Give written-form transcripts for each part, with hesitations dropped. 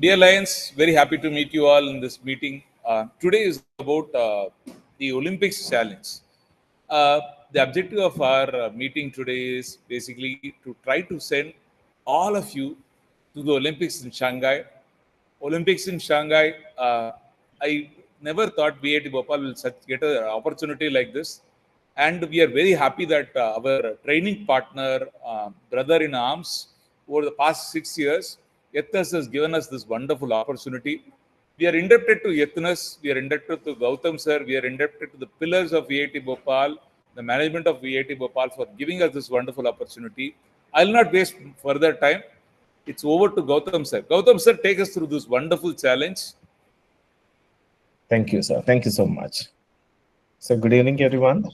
Dear Lions, very happy to meet you all in this meeting. Today is about the Olympics challenge. Uh, the objective of our meeting today is basically to try to send all of you to the Olympics in Shanghai. Olympics in Shanghai, I never thought BIT Bhopal will get an opportunity like this. And we are very happy that our training partner, brother in arms, over the past 6 years, Yethas has given us this wonderful opportunity. We are indebted to Yethanas, we are indebted to Goutham sir, we are indebted to the pillars of VIT Bhopal, the management of VIT Bhopal for giving us this wonderful opportunity. I'll not waste further time. It's over to Gautam sir. Gautam sir, take us through this wonderful challenge. Thank you, sir. Thank you so much. So, good evening, everyone.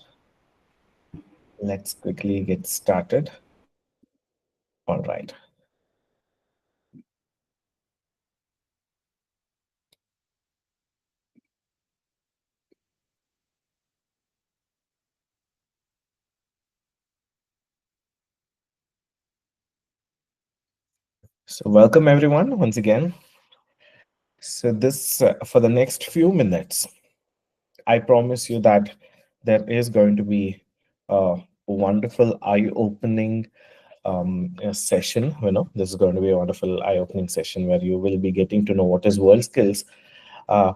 Let's quickly get started. All right. So, welcome everyone once again. So, this for the next few minutes, I promise you that there is going to be a wonderful eye-opening session. This is going to be a wonderful eye-opening session where you will be getting to know what is Worldskills,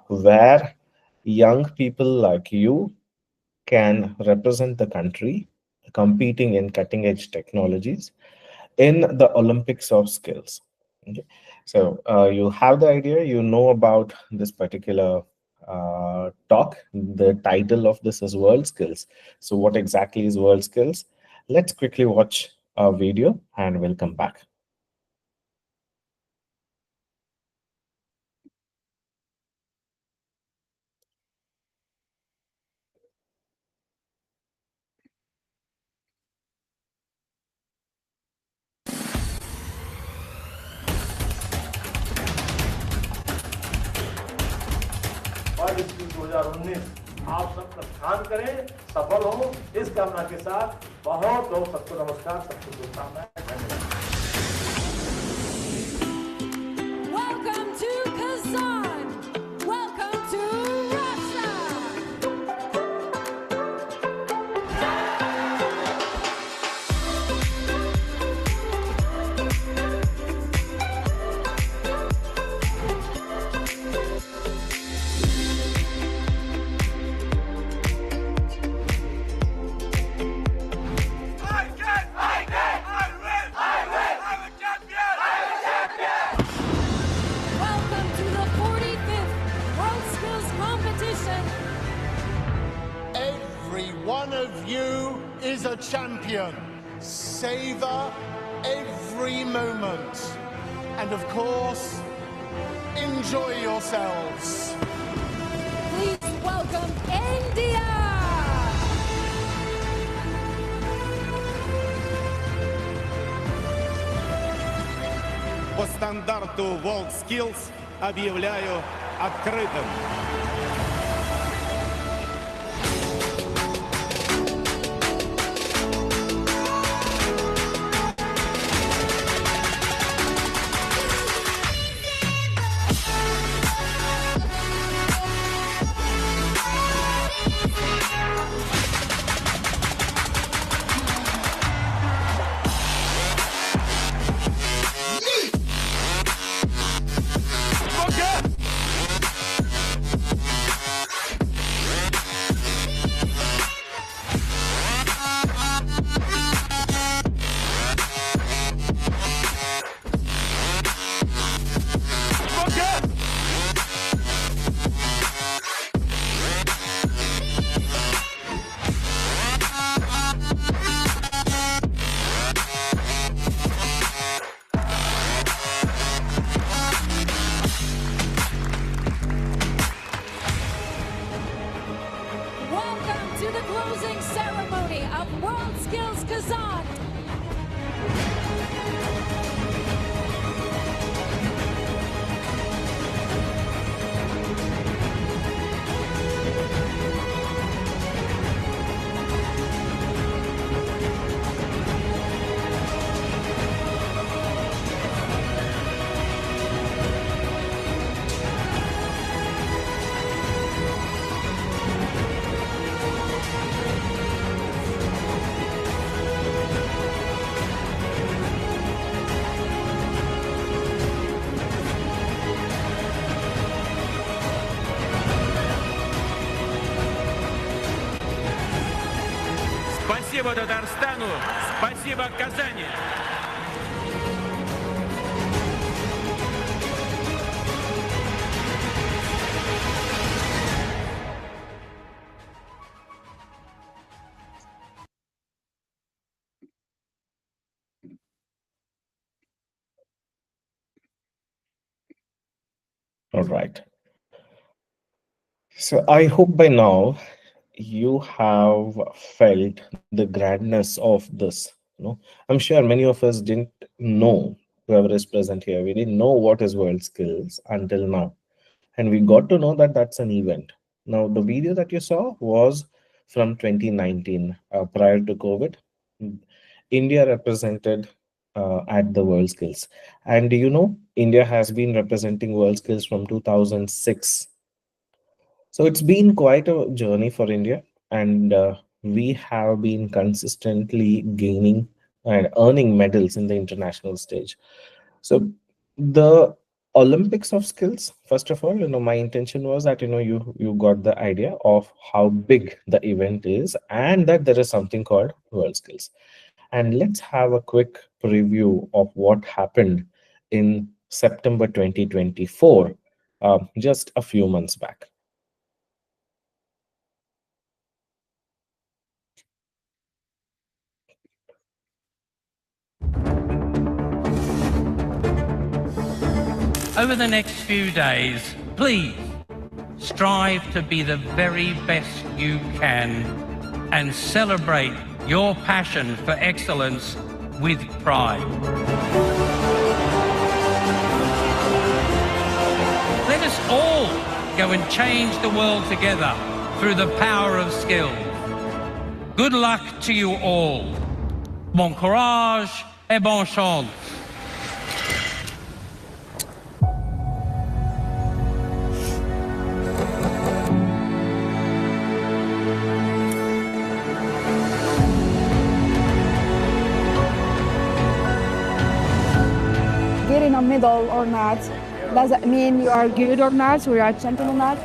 where young people like you can represent the country competing in cutting edge technologies in the Olympics of skills. Okay. So you have the idea, you know about this particular talk. The title of this is World Skills. So what exactly is World Skills? Let's quickly watch a video and we'll come back. World 2019 आप सब प्रस्थान करें, सफल हो, इस कामना के साथ बहुत बहुत सबको नमस्कार, सबको शुभकामनाएं, धन्यवाद। Welcome to Kazan. Welcome to Russia. Welcome to the 45th Worldskills competition. Every one of you is a champion. Savor every moment. And of course, enjoy yourselves. Please welcome India. По стандарту Worldskills объявляю открытым. Спасибо Татарстану, спасибо Казани. All right. So I hope by now you have felt the grandness of this. I'm sure many of us didn't know, whoever is present here, we didn't know what is World Skills until now. And we got to know that that's an event. Now, the video that you saw was from 2019, prior to COVID. India represented at the World Skills. And India has been representing World Skills from 2006. So it's been quite a journey for India, and we have been consistently gaining and earning medals in the international stage. So the Olympics of skills, first of all, my intention was that you got the idea of how big the event is, and that there is something called World Skills. And let's have a quick preview of what happened in September 2024, just a few months back. Over the next few days, please strive to be the very best you can and celebrate your passion for excellence with pride. Let us all go and change the world together through the power of skills. Good luck to you all. Bon courage et bonne chance. Getting a medal or not doesn't mean you are good or not, or you are a champion or not.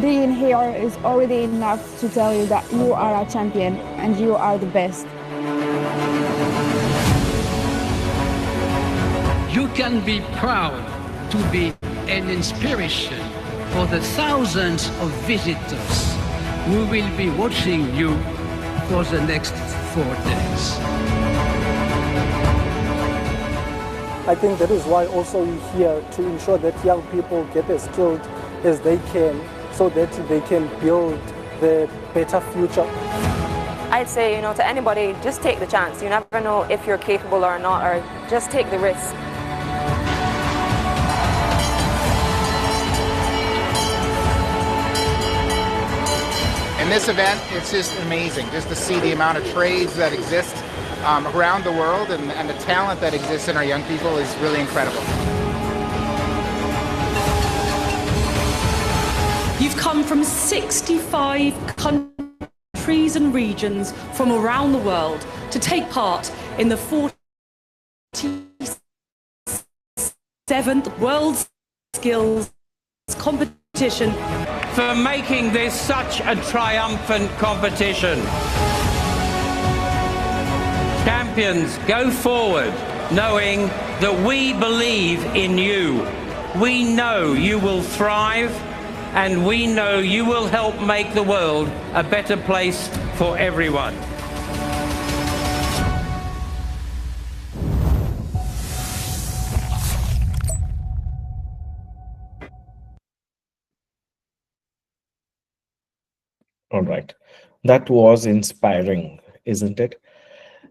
Being here is already enough to tell you that you are a champion and you are the best. You can be proud to be an inspiration for the thousands of visitors who will be watching you for the next 4 days. I think that is why also we're here to ensure that young people get as skilled as they can so that they can build the better future. I'd say, to anybody, just take the chance. You never know if you're capable or not, or just take the risk. In this event, it's just amazing just to see the amount of trades that exist around the world, and the talent that exists in our young people is really incredible. You've come from 65 countries and regions from around the world to take part in the 47th Worldskills competition. For making this such a triumphant competition. Champions, go forward knowing that we believe in you. We know you will thrive, and we know you will help make the world a better place for everyone. All right. That was inspiring, isn't it?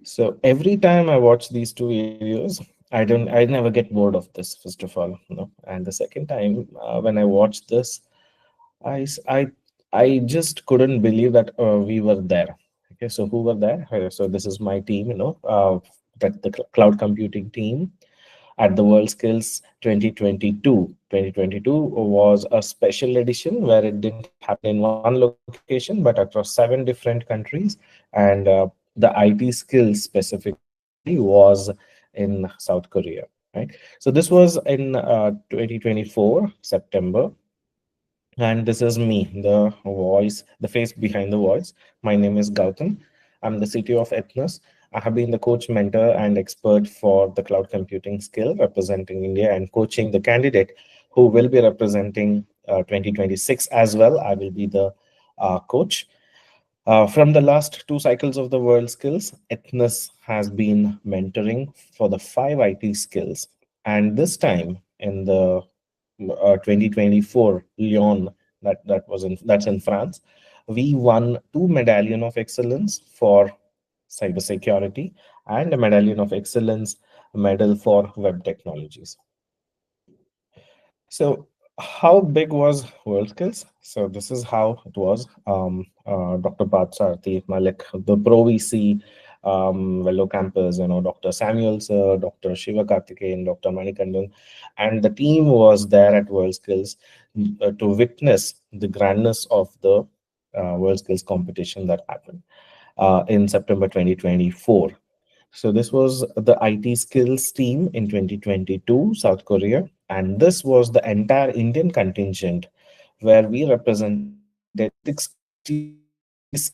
So every time I watch these two videos, I never get bored of this, first of all. And the second time when I watched this, I just couldn't believe that we were there. Okay, so who were there? So this is my team, that the cloud computing team at the Worldskills 2022. 2022 was a special edition where it didn't happen in one location, but across 7 different countries. And the IT skills specifically was in South Korea, right? So this was in 2024, September. And this is me, the voice, the face behind the voice. My name is Goutham. I'm the CTO of Ethnos. I have been the coach, mentor, and expert for the cloud computing skill representing India and coaching the candidate who will be representing 2026 as well. I will be the coach. From the last two cycles of the World Skills, Ethnos has been mentoring for the 5 IT skills. And this time in the 2024 Lyon, that's in France, we won 2 Medallion of Excellence for cybersecurity and a Medallion of Excellence medal for web technologies. So how big was Worldskills? So this is how it was. Dr. Bhatsarthi Malik, the Pro VC, fellow campus, Dr. Samuel Sir, Dr. Shiva Karthikeyan, Dr. Manikandan, and the team was there at Worldskills to witness the grandness of the Worldskills competition that happened in September 2024. So this was the IT skills team in 2022, South Korea, and this was the entire Indian contingent where we represented 60 skills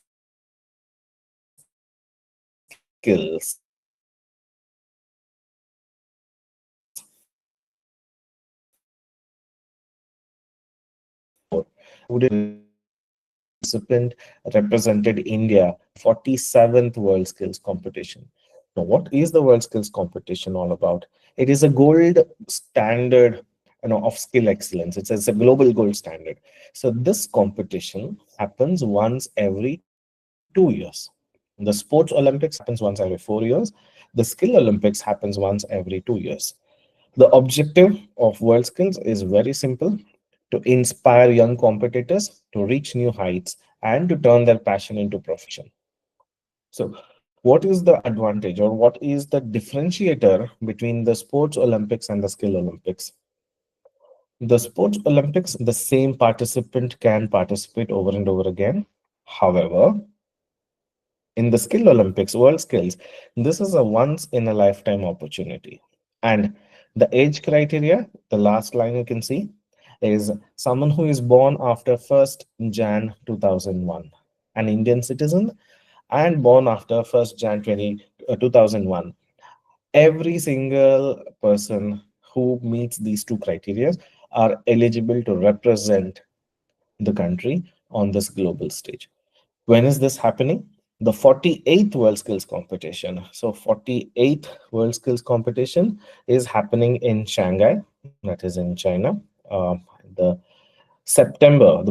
participant represented India 47th World Skills competition. Now, what is the World Skills competition all about? It is a gold standard, of skill excellence. It's a global gold standard. So this competition happens once every 2 years. The Sports Olympics happens once every 4 years. The Skill Olympics happens once every 2 years. The objective of Worldskills is very simple: to inspire young competitors to reach new heights and to turn their passion into profession. So, what is the advantage or what is the differentiator between the Sports Olympics and the Skill Olympics? The Sports Olympics, the same participant can participate over and over again. However, in the Skill Olympics, World Skills, this is a once in a lifetime opportunity. And the age criteria, the last line you can see, is someone who is born after 1st Jan 2001, an Indian citizen, and born after 1st Jan 2001. Every single person who meets these two criteria are eligible to represent the country on this global stage. When is this happening? The 48th World Skills Competition. So 48th World Skills Competition is happening in Shanghai, that is in China, the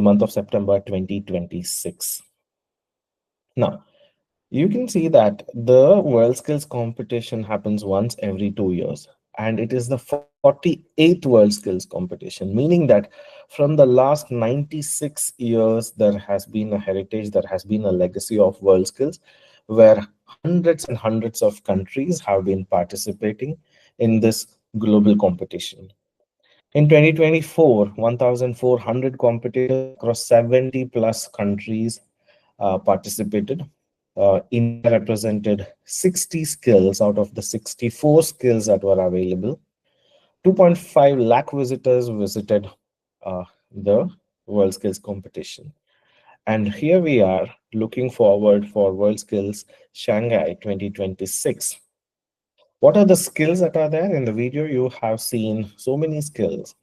month of September 2026. Now, you can see that the World Skills competition happens once every 2 years, and it is the 48th World Skills competition, meaning that from the last 96 years, there has been a heritage, there has been a legacy of World Skills, where hundreds and hundreds of countries have been participating in this global competition. In 2024, 1,400 competitors across 70 plus countries participated. India represented 60 skills out of the 64 skills that were available. 2.5 lakh visitors visited the World Skills competition. And here we are looking forward for World Skills Shanghai 2026. What are the skills that are there? In the video, you have seen so many skills.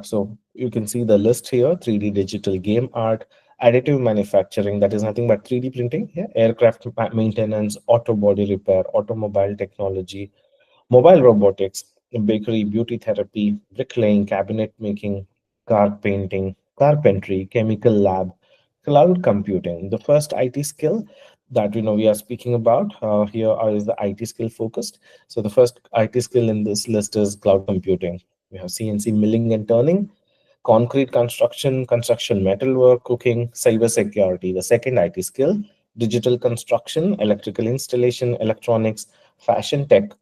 So you can see the list here: 3D digital game art, additive manufacturing, that is nothing but 3D printing, aircraft maintenance, auto body repair, automobile technology, mobile robotics, bakery, beauty therapy, bricklaying, cabinet making, car painting, carpentry, chemical lab, cloud computing. The first IT skill that we are speaking about here is the IT skill focused. So the first IT skill in this list is cloud computing. We have CNC milling and turning, concrete construction, metalwork, cooking, cyber security. The second IT skill: digital construction, electrical installation, electronics, fashion tech,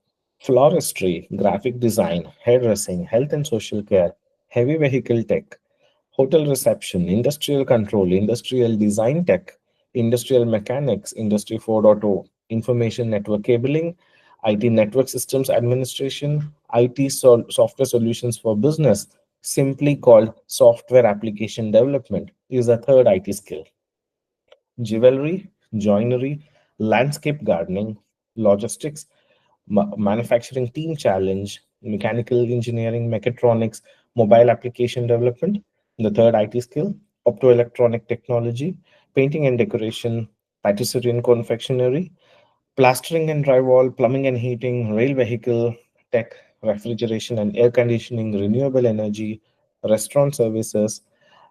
floristry, graphic design, hairdressing, health and social care, heavy vehicle tech, hotel reception, industrial control, industrial design tech, industrial mechanics, industry 4.0, information network cabling, IT network systems administration, IT software solutions for business, simply called software application development, is a third IT skill. Jewelry, joinery, landscape gardening, logistics, manufacturing team challenge, mechanical engineering, mechatronics, mobile application development. The third IT skill, optoelectronic technology, painting and decoration, patisserie and confectionery, plastering and drywall, plumbing and heating, rail vehicle tech, refrigeration and air conditioning, renewable energy, restaurant services,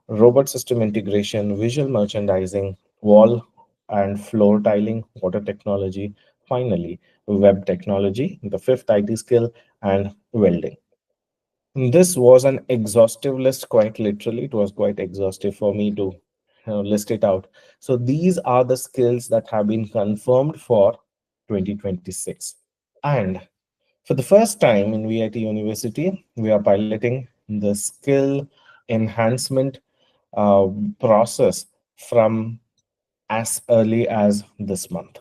robot system integration, visual merchandising, wall and floor tiling, water technology, finally, web technology, the fifth IT skill, and welding. This was an exhaustive list, quite literally. It was quite exhaustive for me to list it out. So these are the skills that have been confirmed for 2026. And for the first time in VIT University, we are piloting the skill enhancement uh, process from as early as this month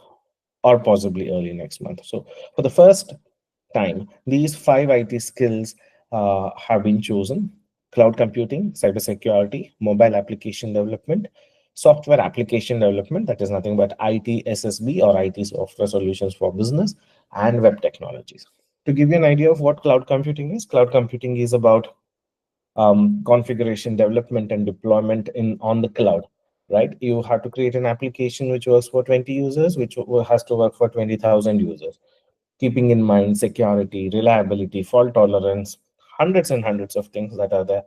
or possibly early next month. So for the first time, these five IT skills have been chosen: cloud computing, cybersecurity, mobile application development, software application development, that is nothing but IT SSB or IT software solutions for business, and web technologies. To give you an idea of what cloud computing is about configuration, development, and deployment in on the cloud. Right, you have to create an application which works for 20 users, which has to work for 20,000 users, keeping in mind security, reliability, fault tolerance, hundreds and hundreds of things that are there.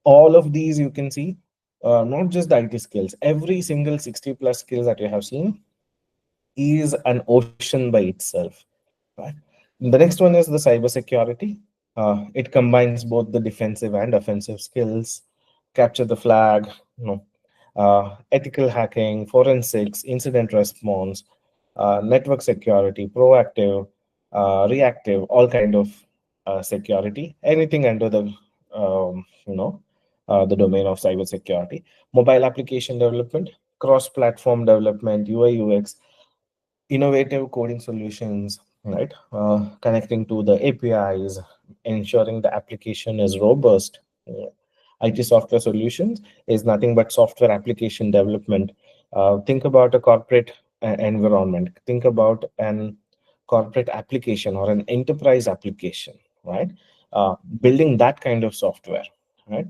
All of these you can see, not just the IT skills, every single 60 plus skills that you have seen is an ocean by itself. Right? The next one is the cybersecurity. It combines both the defensive and offensive skills, capture the flag, ethical hacking, forensics, incident response, network security, proactive, reactive, all kind of security, anything under the domain of cybersecurity. Mobile application development, cross-platform development, UI UX, innovative coding solutions, right? Connecting to the APIs, ensuring the application is robust. IT software solutions is nothing but software application development. Think about a corporate environment. Think about an corporate application or an enterprise application, right? Building that kind of software, right?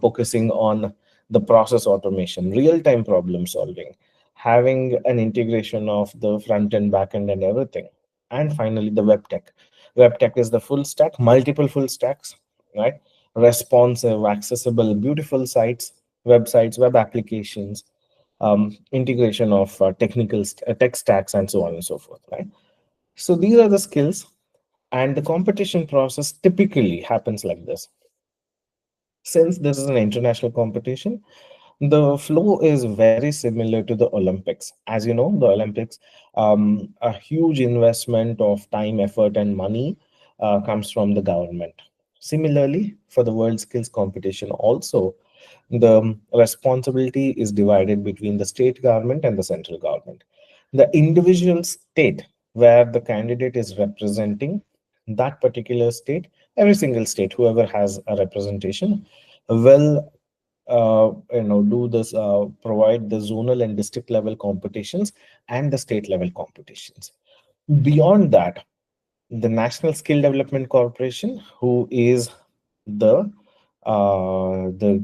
Focusing on the process automation, real-time problem solving, having an integration of the front end, back end, and everything. And finally, the web tech. Web tech is the full stack, multiple full stacks, right? Responsive, accessible, beautiful sites, websites, web applications, integration of tech stacks, and so on and so forth, right? So these are the skills, and the competition process typically happens like this. Since this is an international competition, the flow is very similar to the Olympics. As you know, the Olympics, a huge investment of time, effort, and money comes from the government. Similarly, for the World Skills competition, also the responsibility is divided between the state government and the central government. The individual state where the candidate is representing that particular state, every single state, whoever has a representation, will do this, provide the zonal and district level competitions and the state level competitions. Beyond that, the National Skill Development Corporation, who is the uh, the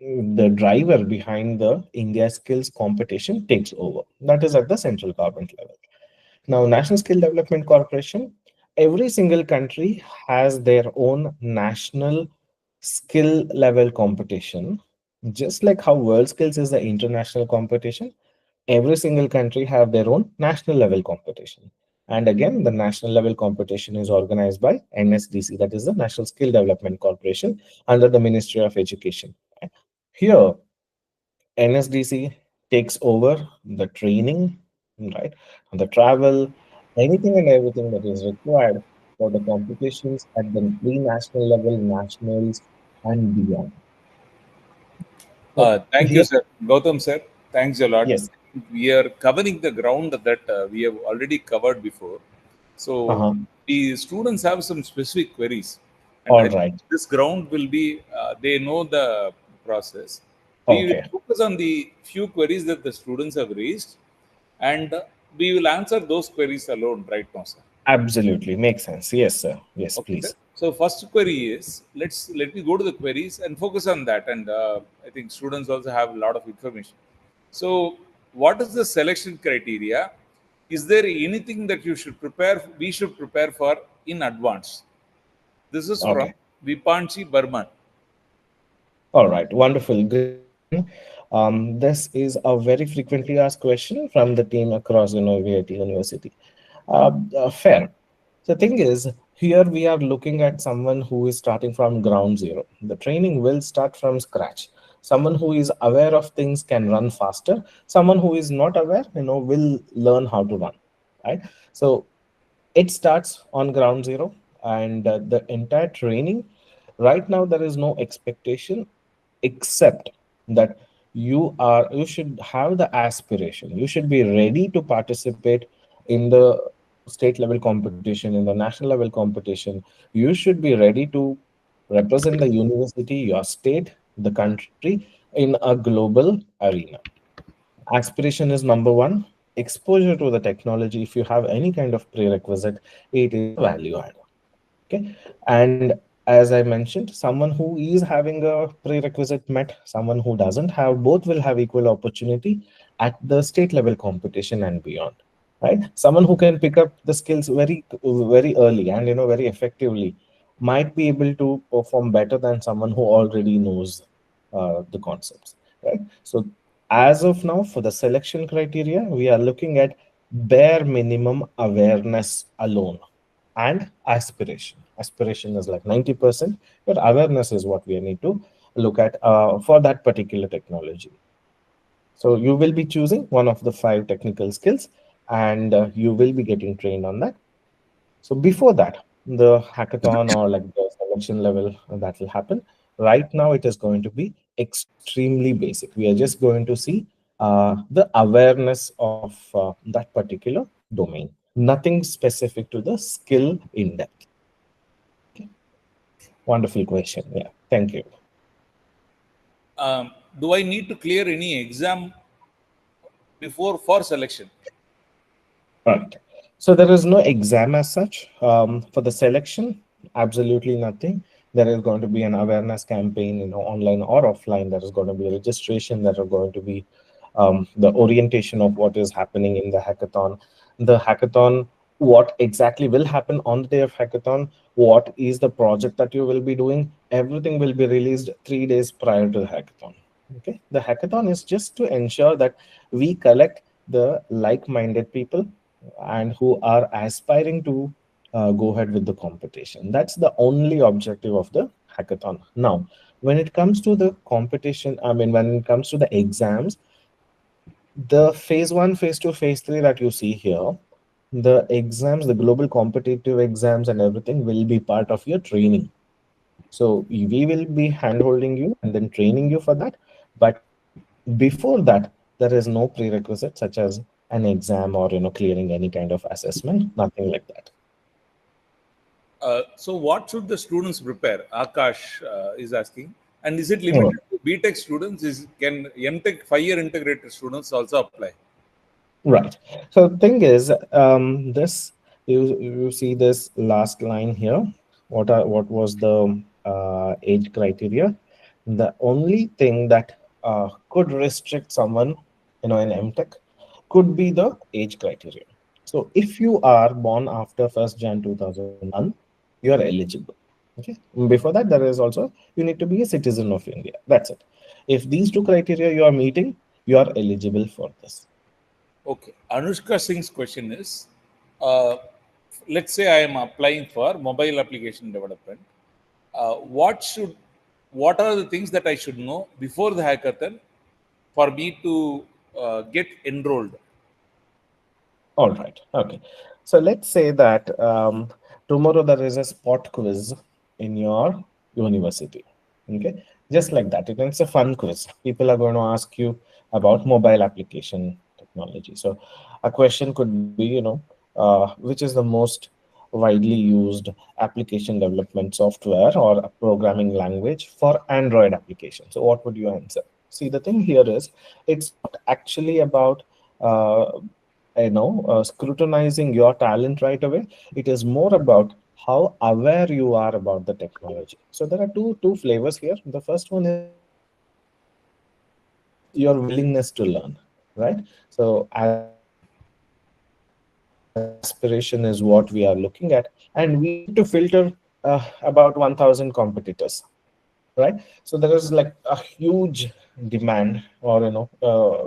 the driver behind the India Skills competition, takes over. That is at the central government level. Now, National Skill Development Corporation, every single country has their own national skill level competition. Just like how Worldskills is the international competition, every single country have their own national level competition. And again, the national level competition is organized by NSDC, that is the National Skill Development Corporation under the Ministry of Education. Here, NSDC takes over the training, right, the travel, anything and everything that is required for the competitions at the pre-national level, nationals, and beyond. So Thank you, here, sir. Gautam, sir. Thanks a lot. yes. We are covering the ground that we have already covered before. So Uh-huh. the students have some specific queries, and All I think right. this ground will be they know the process. We will Okay. focus on the few queries that the students have raised, and we will answer those queries alone right now, sir. Absolutely. Makes sense. Yes, sir. Yes, Okay, sir. please. So first query is, let me go to the queries and focus on that. And I think students also have a lot of information. So, what is the selection criteria? Is there anything that you should prepare? We should prepare for in advance. This is from Okay. Vipanchi Burman. All right. Wonderful. Great question. This is a very frequently asked question from the team across VIT University. Fair. The thing is, here we are looking at someone who is starting from ground zero. The training will start from scratch. Someone who is aware of things can run faster. Someone who is not aware, will learn how to run. Right. So it starts on ground zero, and the entire training. Right now, there is no expectation except that you should have the aspiration, you should be ready to participate in the state level competition, in the national level competition. You should be ready to represent the university, your state, the country in a global arena. Aspiration is number one. Exposure to the technology, if you have any kind of prerequisite, it is a value add. Okay. And as I mentioned, someone who is having a prerequisite met, someone who doesn't have, both will have equal opportunity at the state level competition and beyond. Right. Someone who can pick up the skills very early and very effectively might be able to perform better than someone who already knows the concepts. Right. So as of now, for the selection criteria, we are looking at bare minimum awareness alone and aspiration. Aspiration is like 90%, but awareness is what we need to look at for that particular technology. So you will be choosing one of the 5 technical skills, and you will be getting trained on that. So before that, the hackathon or like the selection level that will happen. Right now, it is going to be extremely basic. We are just going to see the awareness of that particular domain. Nothing specific to the skill in depth. Okay. Wonderful question. Yeah, thank you. Do I need to clear any exam before for selection? Right. So there is no exam as such. For the selection, absolutely nothing. There is going to be an awareness campaign, online or offline. There is going to be a registration. There are going to be the orientation of what is happening in the hackathon. The hackathon, what exactly will happen on the day of hackathon, what is the project that you will be doing, everything will be released 3 days prior to the hackathon. Okay. The hackathon is just to ensure that we collect the like-minded people and who are aspiring to go ahead with the competition. That's the only objective of the hackathon. Now, when it comes to the competition, when it comes to the exams, the phase 1, phase 2, phase 3 that you see here, the exams, the global competitive exams and everything will be part of your training. So we will be handholding you and then training you for that. But before that, there is no prerequisite such as an exam or clearing any kind of assessment, nothing like that. So, what should the students prepare? Akash is asking, and is it Hmm. limited to BTech students? Can MTech 5-year integrated students also apply? Right. So the thing is, this you see this last line here. What was the age criteria? The only thing that could restrict someone, in MTech, could be the age criteria. So if you are born after 1st Jan 2001, you are eligible. Okay. Before that, there is also you need to be a citizen of India. That's it. If these 2 criteria you are meeting, you are eligible for this. Okay. Anushka Singh's question is, uh, let's say I am applying for mobile application development. Uh, what should, what are the things that I should know before the hackathon for me to get enrolled? All right. Okay. So let's say that tomorrow there is a spot quiz in your university. Okay. Just like that. It's a fun quiz. People are going to ask you about mobile application technology. So a question could be, which is the most widely used application development software or a programming language for Android application. So what would you answer? See, the thing here is it's not actually about scrutinizing your talent right away. It is more about how aware you are about the technology. So there are two flavors here. The first one is your willingness to learn, right? So aspiration is what we are looking at, and we need to filter about 1000 competitors, right? So there is like a huge demand, or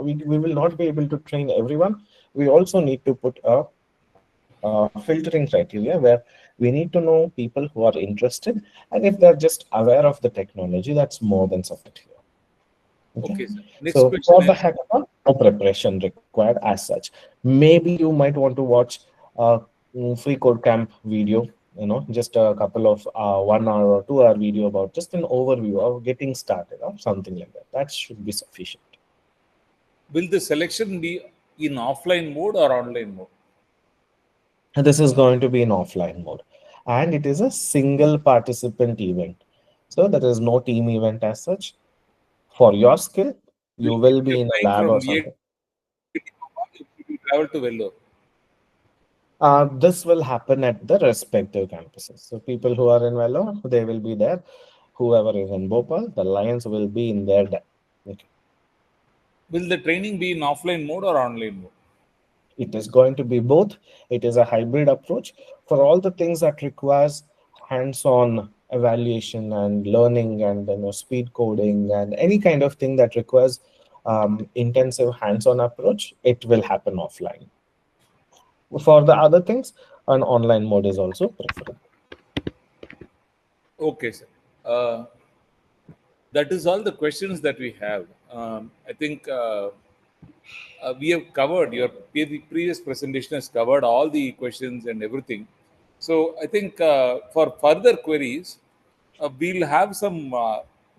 we will not be able to train everyone. We also need to put a filtering criteria where we need to know people who are interested, and if they're just aware of the technology, that's more than sufficient here. Okay, Okay, sir. Next so question for the is, hackathon, no preparation required as such. Maybe you might want to watch a free code camp video, just a couple of 1 hour or 2 hour video about just an overview of getting started or something like that. That should be sufficient. will the selection be in offline mode or online mode? And this is going to be in offline mode, and it is a single participant event. So there is no team event as such. For your skill, you Will will you be be in a applying lab or from something. VIT to travel to Vellore? This will happen at the respective campuses. So people who are in Vellore, they will be there. Whoever is in Bhopal, the Lions will be in their day. Okay. Will the training be in offline mode or online mode? It is going to be both. It is a hybrid approach for all the things that requires hands-on evaluation and learning, and speed coding and any kind of thing that requires intensive hands-on approach. It will happen offline. For the other things, an online mode is also preferable. Okay, sir. Uh, that is all the questions that we have. I think we have covered your previous presentation has covered all the questions and everything. So I think for further queries, we'll have some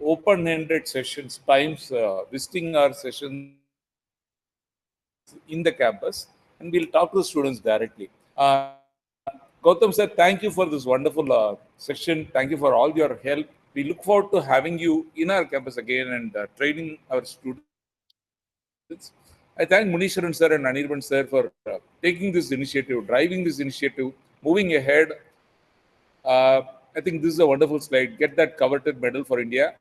open-ended sessions, times visiting our sessions in the campus, and we'll talk to the students directly. Gautam sir, thank you for this wonderful session. Thank you for all your help. We look forward to having you in our campus again and training our students. I thank Munishwaran sir and Anirban sir for taking this initiative, driving this initiative, moving ahead. I think this is a wonderful slide. Get that coveted medal for India.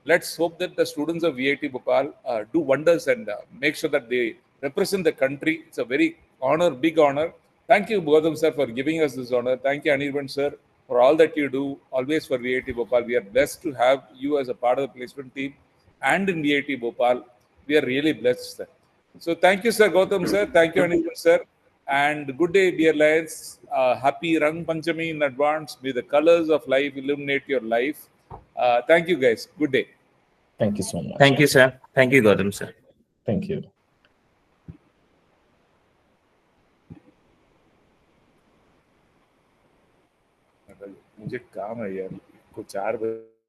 Let's hope that the students of VIT Bhopal do wonders and make sure that they represent the country. It's a very big honor. Thank you, Gautam sir, for giving us this honor. Thank you, Anirban sir, for all that you do always for VIT Bhopal. We are blessed to have you as a part of the placement team and in VIT Bhopal. We are really blessed, sir. So thank you, sir, Gautam sir. Thank you, Anirban sir. And good day, dear Lions. Happy Rang Panchami in advance. May the colors of life illuminate your life. Thank you, guys. Good day. Thank you so much. Thank you, sir. Thank you, Gautam, sir. Thank you. मुझे काम है यार, को 4 बजे